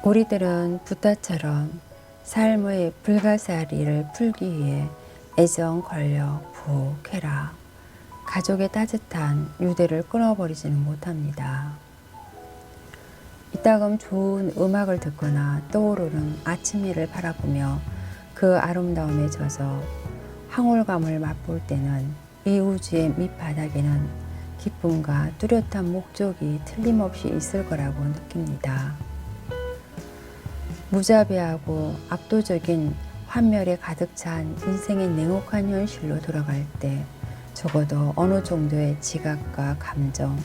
우리들은 부타처럼 삶의 불가사리를 풀기 위해 애정, 권력, 부, 쾌락, 가족의 따뜻한 유대를 끊어버리지는 못합니다. 이따금 좋은 음악을 듣거나 떠오르는 아침해를 바라보며 그 아름다움에 젖어 황홀감을 맛볼 때는 이 우주의 밑바닥에는 기쁨과 뚜렷한 목적이 틀림없이 있을 거라고 느낍니다. 무자비하고 압도적인 환멸에 가득 찬 인생의 냉혹한 현실로 돌아갈 때 적어도 어느 정도의 지각과 감정,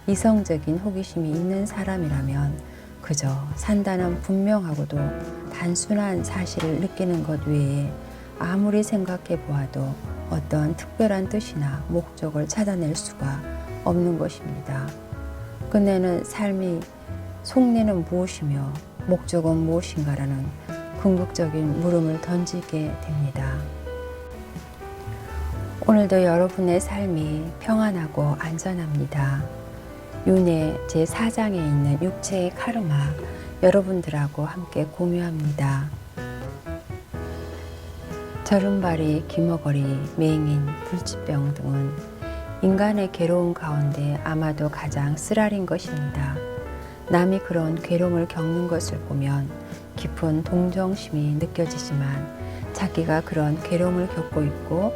이성적인 호기심이 있는 사람이라면 그저 산다는 분명하고도 단순한 사실을 느끼는 것 외에 아무리 생각해 보아도 어떤 특별한 뜻이나 목적을 찾아낼 수가 없는 것입니다. 끝내는 삶이 속내는 무엇이며 목적은 무엇인가라는 궁극적인 물음을 던지게 됩니다. 오늘도 여러분의 삶이 평안하고 안전합니다. 윤회 제4장에 있는 육체의 카르마 여러분들하고 함께 공유합니다. 저른발이, 기머거리, 맹인, 불치병 등은 인간의 괴로움 가운데 아마도 가장 쓰라린 것입니다. 남이 그런 괴로움을 겪는 것을 보면 깊은 동정심이 느껴지지만 자기가 그런 괴로움을 겪고 있고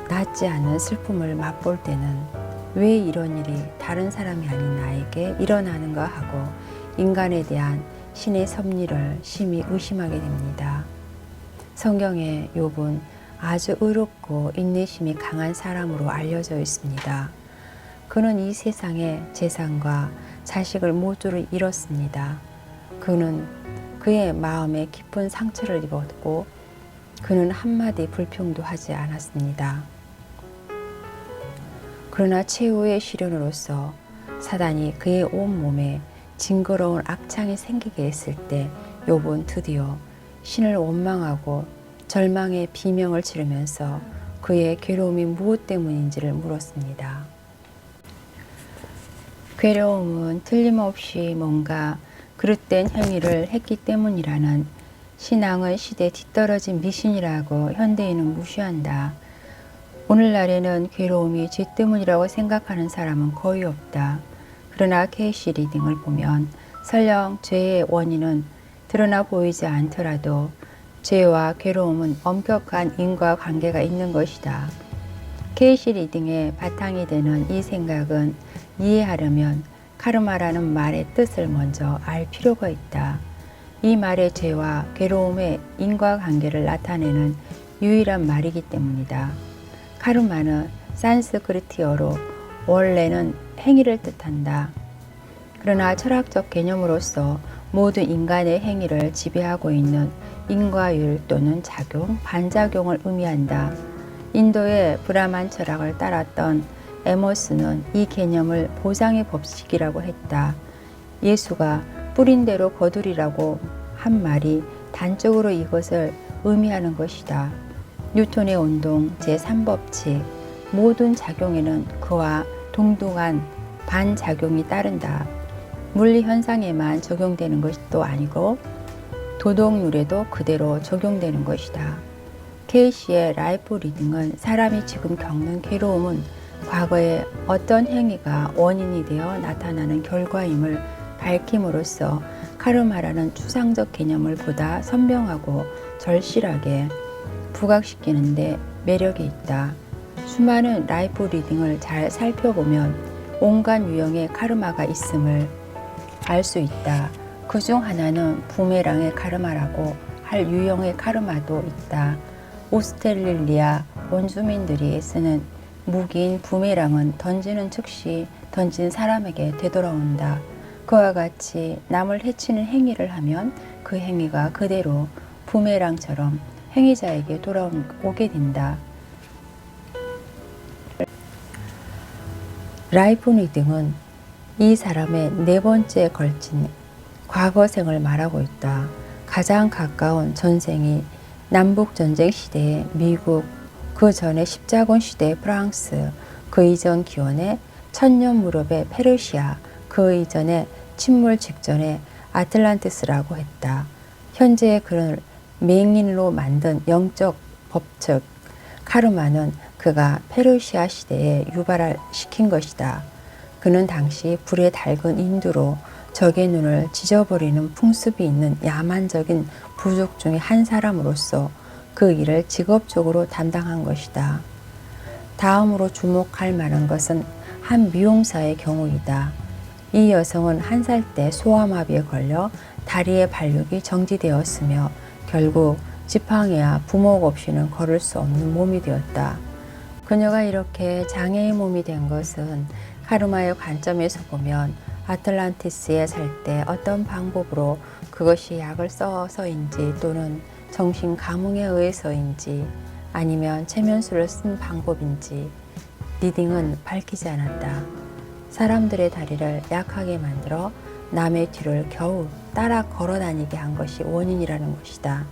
낫지 않은 슬픔을 맛볼 때는 왜 이런 일이 다른 사람이 아닌 나에게 일어나는가 하고 인간에 대한 신의 섭리를 심히 의심하게 됩니다. 성경의 욥은 아주 의롭고 인내심이 강한 사람으로 알려져 있습니다. 그는 이 세상에 재산과 자식을 모두를 잃었습니다. 그는 그의 마음에 깊은 상처를 입었고 그는 한마디 불평도 하지 않았습니다. 그러나 최후의 시련으로서 사단이 그의 온몸에 징그러운 악창이 생기게 했을 때 욥은 드디어 신을 원망하고 절망의 비명을 지르면서 그의 괴로움이 무엇 때문인지를 물었습니다. 괴로움은 틀림없이 뭔가 그릇된 행위를 했기 때문이라는 신앙의 시대 뒤떨어진 미신이라고 현대인은 무시한다. 오늘날에는 괴로움이 죄 때문이라고 생각하는 사람은 거의 없다. 그러나 케이시 리딩을 보면 설령 죄의 원인은 드러나 보이지 않더라도 죄와 괴로움은 엄격한 인과관계가 있는 것이다. 케이시 리딩의 바탕이 되는 이 생각은 이해하려면 카르마라는 말의 뜻을 먼저 알 필요가 있다. 이 말의 죄와 괴로움의 인과관계를 나타내는 유일한 말이기 때문이다. 카르마는 산스크리트어로 원래는 행위를 뜻한다. 그러나 철학적 개념으로서 모든 인간의 행위를 지배하고 있는 인과율 또는 작용, 반작용을 의미한다. 인도의 브라만 철학을 따랐던 에머스는 이 개념을 보상의 법칙이라고 했다. 예수가 뿌린 대로 거두리라고 한 말이 단적으로 이것을 의미하는 것이다. 뉴턴의 운동 제3법칙, 모든 작용에는 그와 동등한 반작용이 따른다. 물리 현상에만 적용되는 것도 아니고 도덕률에도 그대로 적용되는 것이다. 케이시의 라이프 리딩은 사람이 지금 겪는 괴로움은 과거에 어떤 행위가 원인이 되어 나타나는 결과임을 밝힘으로써 카르마라는 추상적 개념을 보다 선명하고 절실하게 부각시키는데 매력이 있다. 수많은 라이프 리딩을 잘 살펴보면 온갖 유형의 카르마가 있음을 알 수 있다. 그 중 하나는 부메랑의 카르마라고 할 유형의 카르마도 있다. 오스트레일리아 원주민들이 쓰는 무기인 부메랑은 던지는 즉시 던진 사람에게 되돌아온다. 그와 같이 남을 해치는 행위를 하면 그 행위가 그대로 부메랑처럼 행위자에게 돌아오게 된다. 라이프 리딩은 이 사람의 네 번째에 걸친 과거생을 말하고 있다. 가장 가까운 전생이 남북전쟁 시대의 미국, 그 전에 십자군 시대의 프랑스, 그 이전 기원의 천년 무렵의 페르시아, 그 이전에 침몰 직전에 아틀란티스라고 했다. 현재의 그를 맹인으로 만든 영적 법칙 카르마는 그가 페르시아 시대에 유발시킨 것이다. 그는 당시 불에 달군 인두로 적의 눈을 찢어버리는 풍습이 있는 야만적인 부족 중의 한 사람으로서 그 일을 직업적으로 담당한 것이다. 다음으로 주목할 만한 것은 한 미용사의 경우이다. 이 여성은 1살 때 소아마비에 걸려 다리의 발육이 정지되었으며 결국 지팡이와 부목 없이는 걸을 수 없는 몸이 되었다. 그녀가 이렇게 장애의 몸이 된 것은 카르마의 관점에서 보면 아틀란티스에 살 때 어떤 방법으로 그것이 약을 써서인지 또는 정신 감흥에 의해서인지 아니면 체면수를 쓴 방법인지 리딩은 밝히지 않았다. 사람들의 다리를 약하게 만들어 남의 뒤를 겨우 따라 걸어다니게 한 것이 원인이라는 것이다.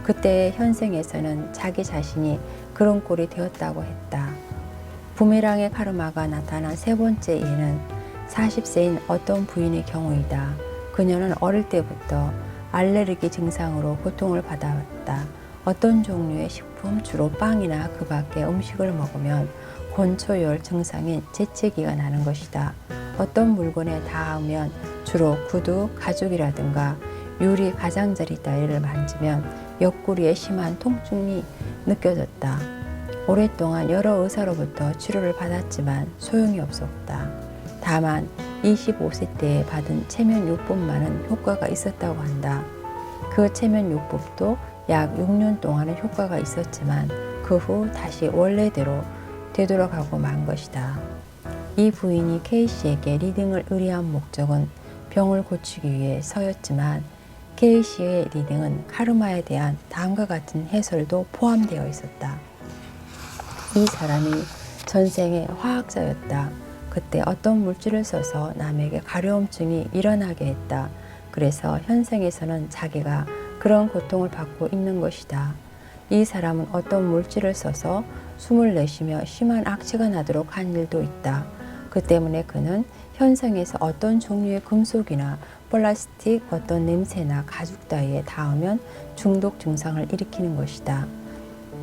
그때의 현생에서는 자기 자신이 그런 꼴이 되었다고 했다. 부메랑의 카르마가 나타난 세 번째 예는 40세인 어떤 부인의 경우이다. 그녀는 어릴 때부터 알레르기 증상으로 고통을 받아왔다. 어떤 종류의 식품, 주로 빵이나 그 밖의 음식을 먹으면 곤초열 증상인 재채기가 나는 것이다. 어떤 물건에 닿으면 주로 구두, 가죽이라든가 유리 가장자리 따위를 만지면 옆구리에 심한 통증이 느껴졌다. 오랫동안 여러 의사로부터 치료를 받았지만 소용이 없었다. 다만 25세 때에 받은 체면요법만은 효과가 있었다고 한다. 그 체면요법도 약 6년 동안은 효과가 있었지만 그 후 다시 원래대로 되돌아가고 만 것이다. 이 부인이 K씨에게 리딩을 의뢰한 목적은 병을 고치기 위해서였지만 K씨의 리딩은 카르마에 대한 다음과 같은 해설도 포함되어 있었다. 이 사람이 전생의 화학자였다. 그때 어떤 물질을 써서 남에게 가려움증이 일어나게 했다. 그래서 현생에서는 자기가 그런 고통을 받고 있는 것이다. 이 사람은 어떤 물질을 써서 숨을 내쉬며 심한 악취가 나도록 한 일도 있다. 그 때문에 그는 현생에서 어떤 종류의 금속이나 플라스틱, 어떤 냄새나 가죽 따위에 닿으면 중독 증상을 일으키는 것이다.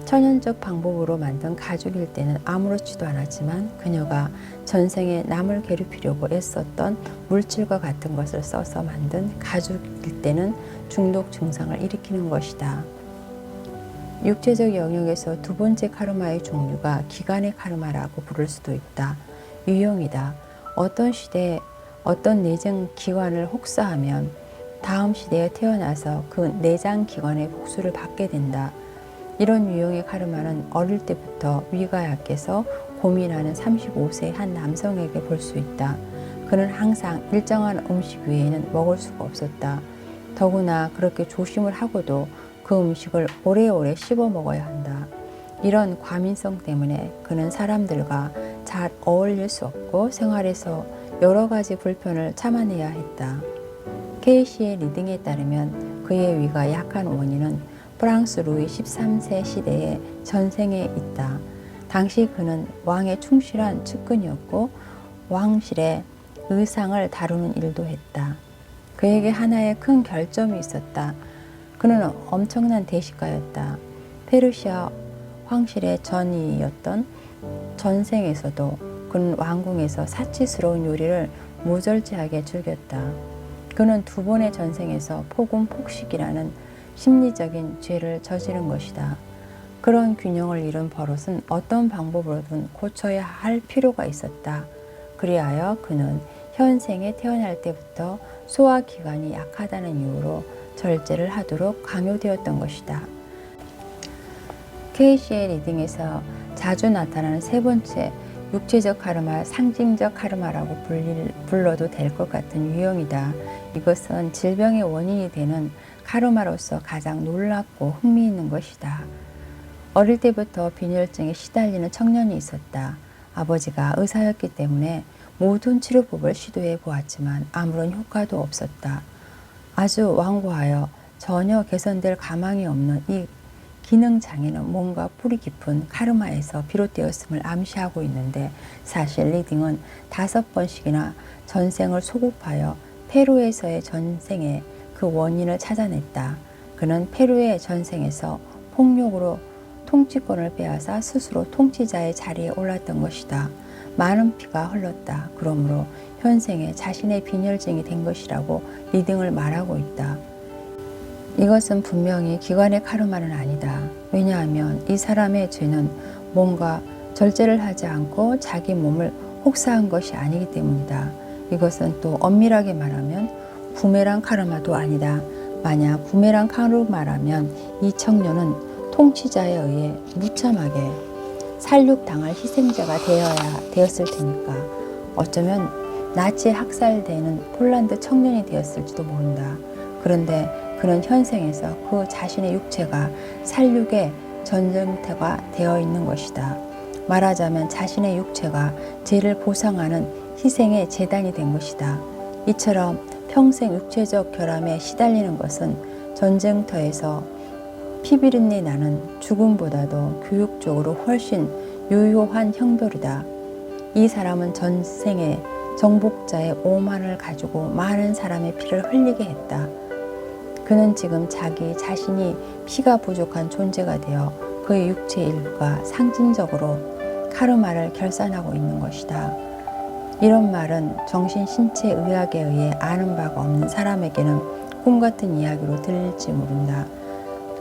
천연적 방법으로 만든 가죽일 때는 아무렇지도 않았지만 그녀가 전생에 남을 괴롭히려고 애썼던 물질과 같은 것을 써서 만든 가죽일 때는 중독 증상을 일으키는 것이다. 육체적 영역에서 두 번째 카르마의 종류가 기간의 카르마라고 부를 수도 있다. 유형이다. 어떤 시대에 어떤 내장 기관을 혹사하면 다음 시대에 태어나서 그 내장 기관의 복수를 받게 된다. 이런 유형의 카르마는 어릴 때부터 위가 약해서 고민하는 35세의 한 남성에게 볼 수 있다. 그는 항상 일정한 음식 외에는 먹을 수가 없었다. 더구나 그렇게 조심을 하고도 그 음식을 오래오래 씹어 먹어야 한다. 이런 과민성 때문에 그는 사람들과 잘 어울릴 수 없고 생활에서 여러 가지 불편을 참아내야 했다. K씨의 리딩에 따르면 그의 위가 약한 원인은 프랑스 루이 13세 시대의 전생에 있다. 당시 그는 왕의 충실한 측근이었고 왕실의 의상을 다루는 일도 했다. 그에게 하나의 큰 결점이 있었다. 그는 엄청난 대식가였다. 페르시아 황실의 전이였던 전생에서도 그는 왕궁에서 사치스러운 요리를 무절제하게 즐겼다. 그는 두 번의 전생에서 폭음 폭식이라는 심리적인 죄를 저지른 것이다. 그런 균형을 잃은 버릇은 어떤 방법으로든 고쳐야 할 필요가 있었다. 그리하여 그는 현생에 태어날 때부터 소화기관이 약하다는 이유로 절제를 하도록 강요되었던 것이다. K씨의 리딩에서 자주 나타나는 세 번째 육체적 카르마, 상징적 카르마라고 불러도 될 것 같은 유형이다. 이것은 질병의 원인이 되는 카르마로서 가장 놀랍고 흥미있는 것이다. 어릴 때부터 빈혈증에 시달리는 청년이 있었다. 아버지가 의사였기 때문에 모든 치료법을 시도해 보았지만 아무런 효과도 없었다. 아주 완고하여 전혀 개선될 가망이 없는 이 기능장애는 뭔가 뿌리 깊은 카르마에서 비롯되었음을 암시하고 있는데 사실 리딩은 5번씩이나 전생을 소급하여 페루에서의 전생에 그 원인을 찾아냈다. 그는 페루의 전생에서 폭력으로 통치권을 빼앗아 스스로 통치자의 자리에 올랐던 것이다. 많은 피가 흘렀다. 그러므로 현생에 자신의 빈혈증이 된 것이라고 리딩을 말하고 있다. 이것은 분명히 기관의 카르마는 아니다. 왜냐하면 이 사람의 죄는 뭔가 절제를 하지 않고 자기 몸을 혹사한 것이 아니기 때문이다. 이것은 또 엄밀하게 말하면 부메랑 카르마도 아니다. 만약 부메랑 카르마라면 이 청년은 통치자에 의해 무참하게 살육당할 희생자가 되었을 테니까 어쩌면 나치에 학살되는 폴란드 청년이 되었을지도 모른다. 그런데 그는 현생에서 그 자신의 육체가 살육의 전쟁터가 되어 있는 것이다. 말하자면 자신의 육체가 죄를 보상하는 희생의 제단이 된 것이다. 이처럼 평생 육체적 결함에 시달리는 것은 전쟁터에서 피비린내 나는 죽음보다도 교육적으로 훨씬 유효한 형벌이다. 이 사람은 전생에 정복자의 오만을 가지고 많은 사람의 피를 흘리게 했다. 그는 지금 자기 자신이 피가 부족한 존재가 되어 그의 육체의 일부가 상징적으로 카르마를 결산하고 있는 것이다. 이런 말은 정신신체의학에 의해 아는 바가 없는 사람에게는 꿈같은 이야기로 들릴지 모른다.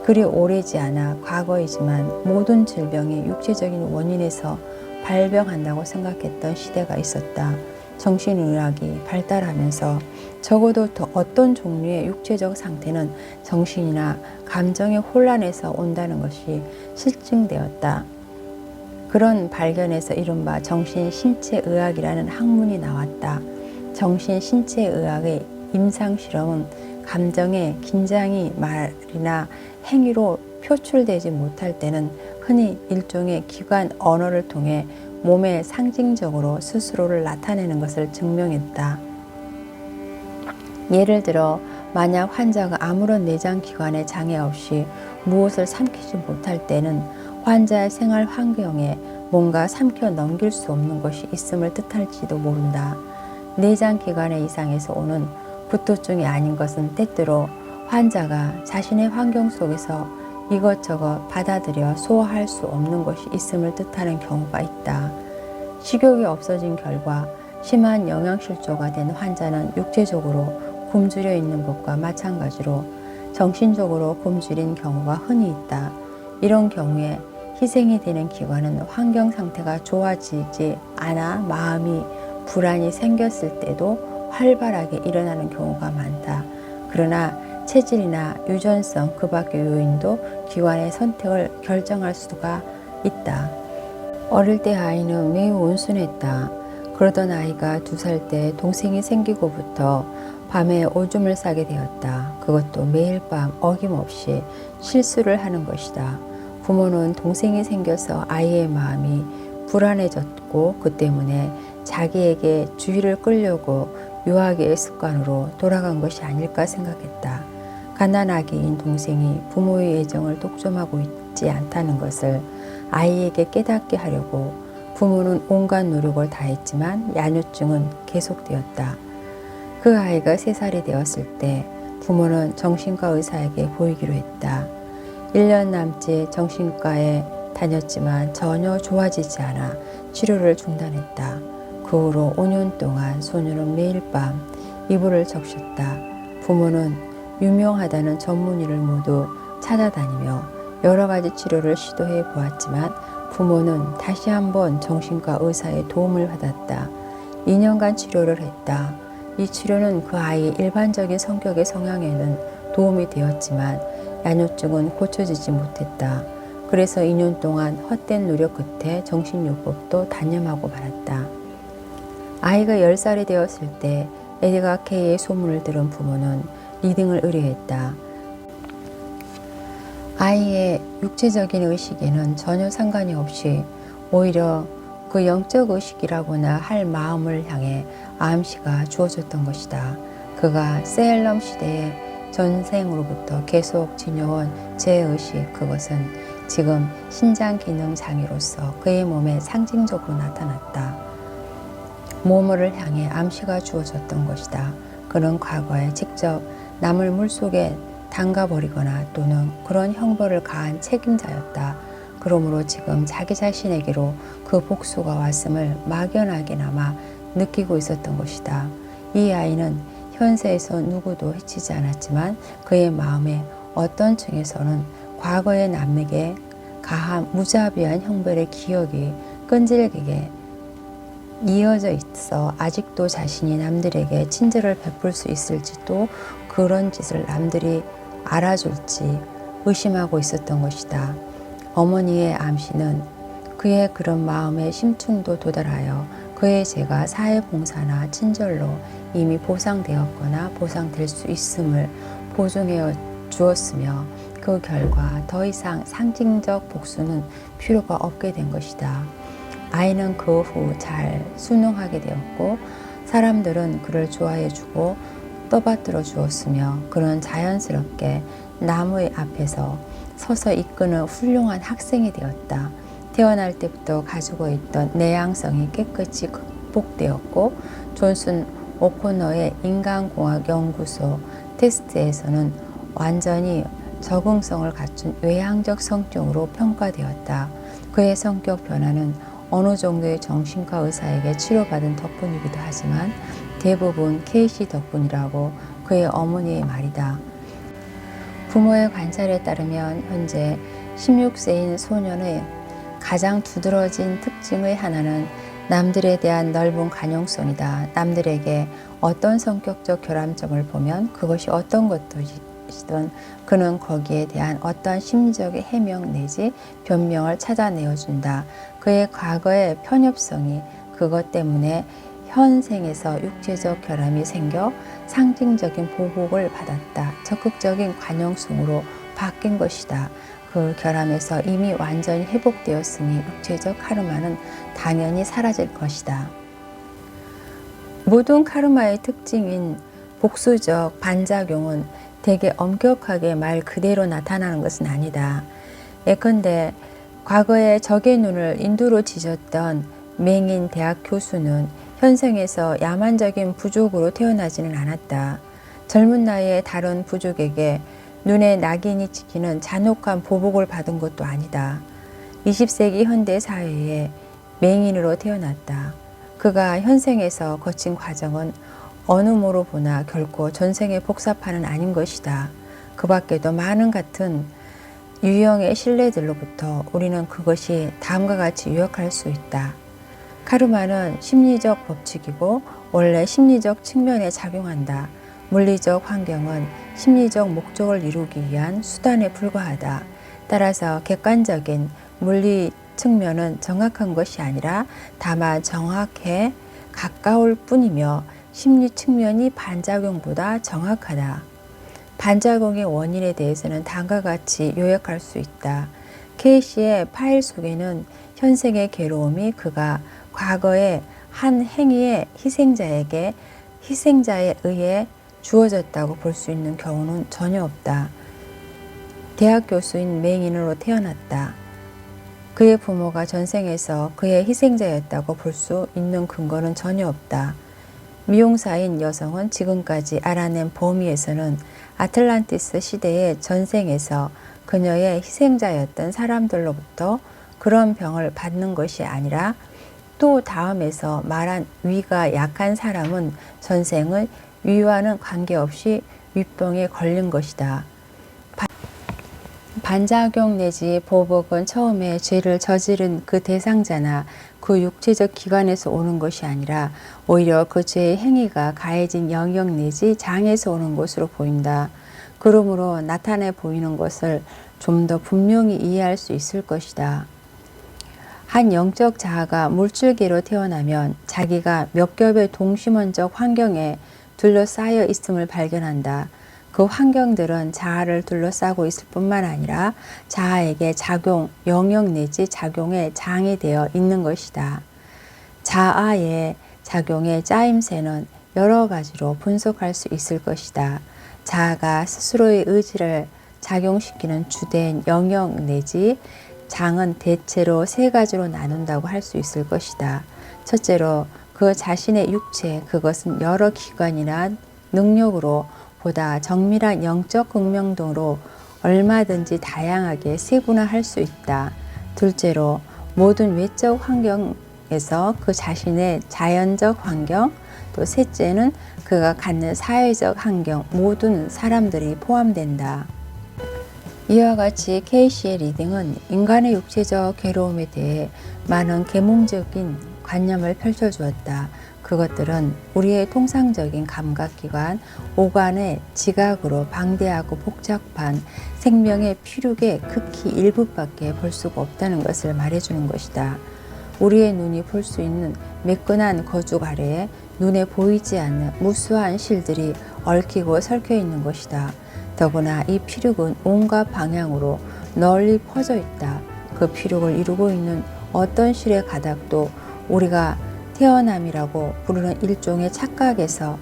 그리 오래지 않아 과거이지만 모든 질병이 육체적인 원인에서 발병한다고 생각했던 시대가 있었다. 정신의학이 발달하면서 적어도 어떤 종류의 육체적 상태는 정신이나 감정의 혼란에서 온다는 것이 실증되었다. 그런 발견에서 이른바 정신신체의학이라는 학문이 나왔다. 정신신체의학의 임상실험은 감정의 긴장이 말이나 행위로 표출되지 못할 때는 흔히 일종의 기관 언어를 통해 몸에 상징적으로 스스로를 나타내는 것을 증명했다. 예를 들어 만약 환자가 아무런 내장기관에 장애 없이 무엇을 삼키지 못할 때는 환자의 생활 환경에 뭔가 삼켜 넘길 수 없는 것이 있음을 뜻할지도 모른다. 내장기관의 이상에서 오는 구토증이 아닌 것은 때때로 환자가 자신의 환경 속에서 이것저것 받아들여 소화할 수 없는 것이 있음을 뜻하는 경우가 있다. 식욕이 없어진 결과 심한 영양실조가 된 환자는 육체적으로 굶주려 있는 것과 마찬가지로 정신적으로 굶주린 경우가 흔히 있다. 이런 경우에 희생이 되는 기관은 환경 상태가 좋아지지 않아 마음이 불안이 생겼을 때도 활발하게 일어나는 경우가 많다. 그러나 체질이나 유전성 그 밖의 요인도 기관의 선택을 결정할 수가 있다. 어릴 때 아이는 매우 온순했다. 그러던 아이가 2살 때 동생이 생기고부터 밤에 오줌을 싸게 되었다. 그것도 매일 밤 어김없이 실수를 하는 것이다. 부모는 동생이 생겨서 아이의 마음이 불안해졌고 그 때문에 자기에게 주의를 끌려고 유아기의 습관으로 돌아간 것이 아닐까 생각했다. 갓난아기인 동생이 부모의 애정을 독점하고 있지 않다는 것을 아이에게 깨닫게 하려고 부모는 온갖 노력을 다했지만 야뇨증은 계속되었다. 그 아이가 3살이 되었을 때 부모는 정신과 의사에게 보이기로 했다. 1년 남짓 정신과에 다녔지만 전혀 좋아지지 않아 치료를 중단했다. 그 후로 5년 동안 소녀는 매일 밤 이불을 적셨다. 부모는 유명하다는 전문의를 모두 찾아다니며 여러 가지 치료를 시도해 보았지만 부모는 다시 한번 정신과 의사의 도움을 받았다. 2년간 치료를 했다. 이 치료는 그 아이의 일반적인 성격의 성향에는 도움이 되었지만 야뇨증은 고쳐지지 못했다. 그래서 2년 동안 헛된 노력 끝에 정신요법도 단념하고 말았다. 아이가 10살이 되었을 때 에드가 케이의 소문을 들은 부모는 리딩을 의뢰했다. 아이의 육체적인 의식에는 전혀 상관이 없이 오히려 그 영적 의식이라고나 할 마음을 향해 암시가 주어졌던 것이다. 그가 세일럼 시대의 전생으로부터 계속 지녀온 제의식, 그것은 지금 신장 기능 장애로서 그의 몸에 상징적으로 나타났다. 모모를 향해 암시가 주어졌던 것이다. 그는 과거에 직접 남을 물속에 담가버리거나 또는 그런 형벌을 가한 책임자였다. 그러므로 지금 자기 자신에게로 그 복수가 왔음을 막연하게나마 느끼고 있었던 것이다. 이 아이는 현세에서 누구도 해치지 않았지만 그의 마음에 어떤 층에서는 과거의 남에게 가한 무자비한 형벌의 기억이 끈질기게 이어져 있어 아직도 자신이 남들에게 친절을 베풀 수 있을지 또 그런 짓을 남들이 알아줄지 의심하고 있었던 것이다. 어머니의 암시는 그의 그런 마음의 심층도 도달하여 그의 죄가 사회봉사나 친절로 이미 보상되었거나 보상될 수 있음을 보증해 주었으며 그 결과 더 이상 상징적 복수는 필요가 없게 된 것이다. 아이는 그 후 잘 순응하게 되었고 사람들은 그를 좋아해주고 떠받들어 주었으며 그는 자연스럽게 나무의 앞에서 서서 이끄는 훌륭한 학생이 되었다. 태어날 때부터 가지고 있던 내향성이 깨끗이 극복되었고 존슨 오코너의 인간공학 연구소 테스트에서는 완전히 적응성을 갖춘 외향적 성격으로 평가되었다. 그의 성격 변화는 어느 정도의 정신과 의사에게 치료받은 덕분이기도 하지만 대부분 케이시 덕분이라고 그의 어머니의 말이다. 부모의 관찰에 따르면 현재 16세인 소년의 가장 두드러진 특징의 하나는 남들에 대한 넓은 관용성이다. 남들에게 어떤 성격적 결함점을 보면 그것이 어떤 것이든 그는 거기에 대한 어떠한 심리적인 해명 내지 변명을 찾아내어준다. 그의 과거의 편협성이 그것 때문에 현생에서 육체적 결함이 생겨 상징적인 보복을 받았다. 적극적인 관용성으로 바뀐 것이다. 그 결함에서 이미 완전히 회복되었으니 육체적 카르마는 당연히 사라질 것이다. 모든 카르마의 특징인 복수적 반작용은 되게 엄격하게 말 그대로 나타나는 것은 아니다. 예컨대 과거에 적의 눈을 인두로 지졌던 맹인 대학 교수는 현생에서 야만적인 부족으로 태어나지는 않았다. 젊은 나이에 다른 부족에게 눈에 낙인이 찍히는 잔혹한 보복을 받은 것도 아니다. 20세기 현대 사회에 맹인으로 태어났다. 그가 현생에서 거친 과정은 어느 모로 보나 결코 전생의 복사판은 아닌 것이다. 그 밖에도 많은 같은 유형의 신뢰들로부터 우리는 그것이 다음과 같이 유역할 수 있다. 카르마는 심리적 법칙이고 원래 심리적 측면에 작용한다. 물리적 환경은 심리적 목적을 이루기 위한 수단에 불과하다. 따라서 객관적인 물리 측면은 정확한 것이 아니라 다만 정확해 가까울 뿐이며 심리 측면이 반작용보다 정확하다. 반작용의 원인에 대해서는 다음과 같이 요약할 수 있다. K씨의 파일 속에는 현생의 괴로움이 그가 과거의 한 행위의 희생자에게 희생자에 의해 주어졌다고 볼 수 있는 경우는 전혀 없다. 대학 교수인 맹인으로 태어났다. 그의 부모가 전생에서 그의 희생자였다고 볼 수 있는 근거는 전혀 없다. 미용사인 여성은 지금까지 알아낸 범위에서는 아틀란티스 시대의 전생에서 그녀의 희생자였던 사람들로부터 그런 병을 받는 것이 아니라 또 다음에서 말한 위가 약한 사람은 전생의 위와는 관계없이 윗병에 걸린 것이다. 반작용 내지 보복은 처음에 죄를 저지른 그 대상자나 그 육체적 기관에서 오는 것이 아니라 오히려 그 죄의 행위가 가해진 영역 내지 장에서 오는 것으로 보인다. 그러므로 나타내 보이는 것을 좀 더 분명히 이해할 수 있을 것이다. 한 영적 자아가 물줄기로 태어나면 자기가 몇 겹의 동심원적 환경에 둘러싸여 있음을 발견한다. 그 환경들은 자아를 둘러싸고 있을 뿐만 아니라 자아에게 작용, 영역 내지 작용의 장이 되어 있는 것이다. 자아의 작용의 짜임새는 여러 가지로 분석할 수 있을 것이다. 자아가 스스로의 의지를 작용시키는 주된 영역 내지 장은 대체로 세 가지로 나눈다고 할 수 있을 것이다. 첫째로 그 자신의 육체, 그것은 여러 기관이나 능력으로 보다 정밀한 영적 극명도로 얼마든지 다양하게 세분화할 수 있다. 둘째로 모든 외적 환경에서 그 자신의 자연적 환경, 또 셋째는 그가 갖는 사회적 환경, 모든 사람들이 포함된다. 이와 같이 케이시의 리딩은 인간의 육체적 괴로움에 대해 많은 계몽적인 관념을 펼쳐주었다. 그것들은 우리의 통상적인 감각기관, 오감의 지각으로 방대하고 복잡한 생명의 피륙의 극히 일부밖에 볼 수가 없다는 것을 말해주는 것이다. 우리의 눈이 볼 수 있는 매끈한 거죽 아래에 눈에 보이지 않는 무수한 실들이 얽히고 설켜 있는 것이다. 더구나 이 피륙은 온갖 방향으로 널리 퍼져 있다. 그 피륙을 이루고 있는 어떤 실의 가닥도 우리가 태어남이라고 부르는 일종의 착각에서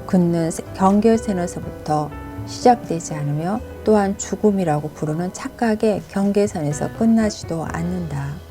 긋는 경계선에서부터 시작되지 않으며 또한 죽음이라고 부르는 착각의 경계선에서 끝나지도 않는다.